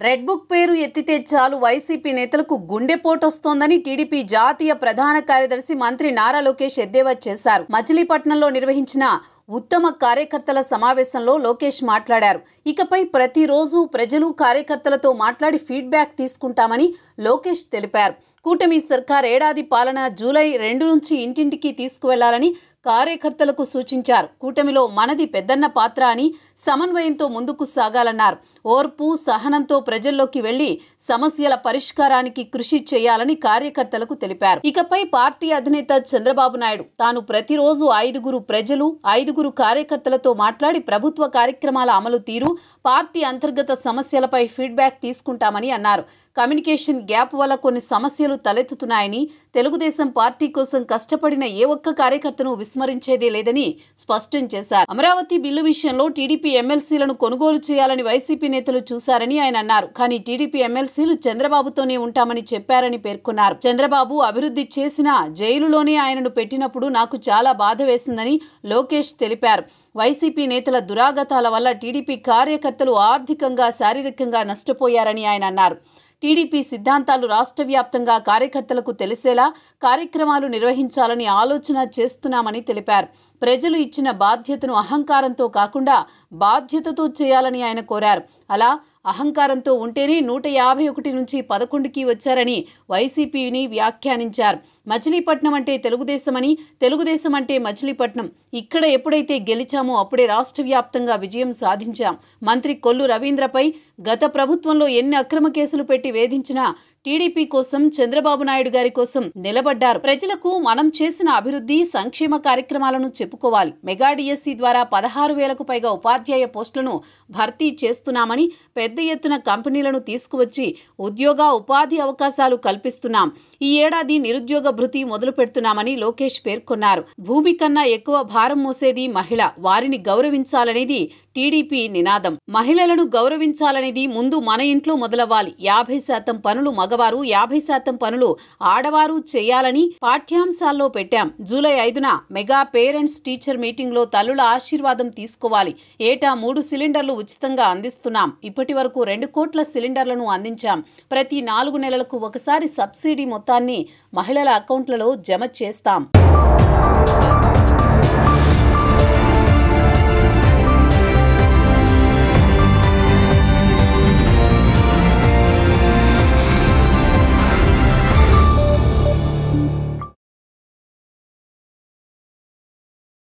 Red book పేరు ఎత్తితే చాలు వైసీపీ నేతలకు గుండెపోటొస్తోందని టీడీపీ జాతీయ ప్రధాన కార్యదర్శి మంత్రి నారా లోకేష్ ఎద్దేవా చేశారు. మచిలీపట్నంలో నిర్వహించిన ఉత్తమ కార్యకర్తల సమావేశంలో లోకేష్ మాట్లాడారు. ఇకపై ప్రతిరోజు ప్రజలు కార్యకర్తలతో మాట్లాడి ఫీడ్బ్యాక్ తీసుకుంటామని లోకేష్ తెలిపారు. కూటమి సర్కార్ ఏడాది పాలన జూలై 2 నుంచి ఇంటింటికి తీసుకువెళ్లాలని కార్యకర్తలకు సూచించారు. కూటమిలో మనది పెద్దన్న పాత్ర అని సమన్వయంతో ముందుకు సాగాలన్నారు. ఓర్పు సహనంతో ప్రజల్లోకి వెళ్లి సమస్యల పరిష్కారానికి కృషి చేయాలని కార్యకర్తలకు తెలిపారు. ఇకపై పార్టీ అధినేత చంద్రబాబు నాయుడు తాను ప్రతిరోజు 5 ప్రజలు 5 కార్యకర్తలతో మాట్లాడి ప్రభుత్వ కార్యక్రమాల అమలు తీరు, పార్టీ అంతర్గత సమస్యలపై ఫీడ్బ్యాక్ తీసుకుంటామని అన్నారు. కమ్యూనికేషన్ గ్యాప్ వల్ల కొన్ని సమస్యలు తలెత్తుతున్నాయని, తెలుగుదేశం పార్టీ కోసం కష్టపడిన ఏ ఒక్క కార్యకర్తను విస్మరించేదే లేదని స్పష్టం చేశారు. అమరావతి బిల్లు విషయంలో టీడీపీ ఎమ్మెల్సీలను కొనుగోలు చేయాలని వైసీపీ నేతలు చూశారని ఆయన అన్నారు. కానీ టీడీపీ ఎమ్మెల్సీలు చంద్రబాబుతోనే ఉంటామని చెప్పారని పేర్కొన్నారు. చంద్రబాబు అభివృద్ధి చేసిన జైలులోనే ఆయనను పెట్టినప్పుడు నాకు చాలా బాధ వేసిందని లోకేష్ తెలిపారు. వైసీపీ నేతల దురాగతాల వల్ల టీడీపీ కార్యకర్తలు ఆర్థికంగా, శారీరకంగా నష్టపోయారని ఆయన అన్నారు. టీడీపీ సిద్ధాంతాలు రాష్ట్ర వ్యాప్తంగా కార్యకర్తలకు తెలిసేలా కార్యక్రమాలు నిర్వహించాలని ఆలోచన చేస్తున్నామని తెలిపారు. ప్రజలు ఇచ్చిన బాధ్యతను అహంకారంతో కాకుండా బాధ్యతతో చేయాలని ఆయన కోరారు. అలా అహంకారంతో ఉంటేనే 151 నుంచి 11కి వచ్చారని వైసీపీని వ్యాఖ్యానించారు. మచిలీపట్నం అంటే తెలుగుదేశమని, తెలుగుదేశం అంటే మచిలీపట్నం. ఇక్కడ ఎప్పుడైతే గెలిచామో అప్పుడే రాష్ట్ర వ్యాప్తంగా విజయం సాధించాం. మంత్రి కొల్లు రవీంద్రపై గత ప్రభుత్వంలో ఎన్ని అక్రమ కేసులు పెట్టి వేధించినా టీడీపీ కోసం, చంద్రబాబు నాయుడు గారి కోసం నిలబడ్డారు. ప్రజలకు మనం చేసిన అభివృద్ధి, సంక్షేమ కార్యక్రమాలను చెప్పుకోవాలి. మెగా డిఎస్సి ద్వారా 16,000కు పైగా ఉపాధ్యాయ పోస్టులను భర్తీ చేస్తున్నామని, పెద్ద ఎత్తున కంపెనీలను తీసుకువచ్చి ఉద్యోగ, ఉపాధి అవకాశాలు కల్పిస్తున్నాం. ఈ ఏడాది నిరుద్యోగ భృతి మొదలు పెడుతున్నామని లోకేష్ పేర్కొన్నారు. భూమి కన్నా ఎక్కువ భారం మోసేది మహిళ. వారిని గౌరవించాలనేది టీడీపీ నినాదం. మహిళలను గౌరవించాలనేది ముందు మన ఇంట్లో మొదలవ్వాలి. 50% పనులు మగవారు, 50% పనులు ఆడవారు చేయాలని పాఠ్యాంశాల్లో పెట్టాం. జూలై 5న మెగా పేరెంట్స్ టీచర్ మీటింగ్లో తల్లుల ఆశీర్వాదం తీసుకోవాలి. ఏటా 3 సిలిండర్లు ఉచితంగా అందిస్తున్నాం. ఇప్పటి వరకు 2 కోట్ల సిలిండర్లను అందించాం. ప్రతి 4 నెలలకు ఒకసారి సబ్సిడీ మొత్తాన్ని మహిళల అకౌంట్లలో జమ చేస్తాం.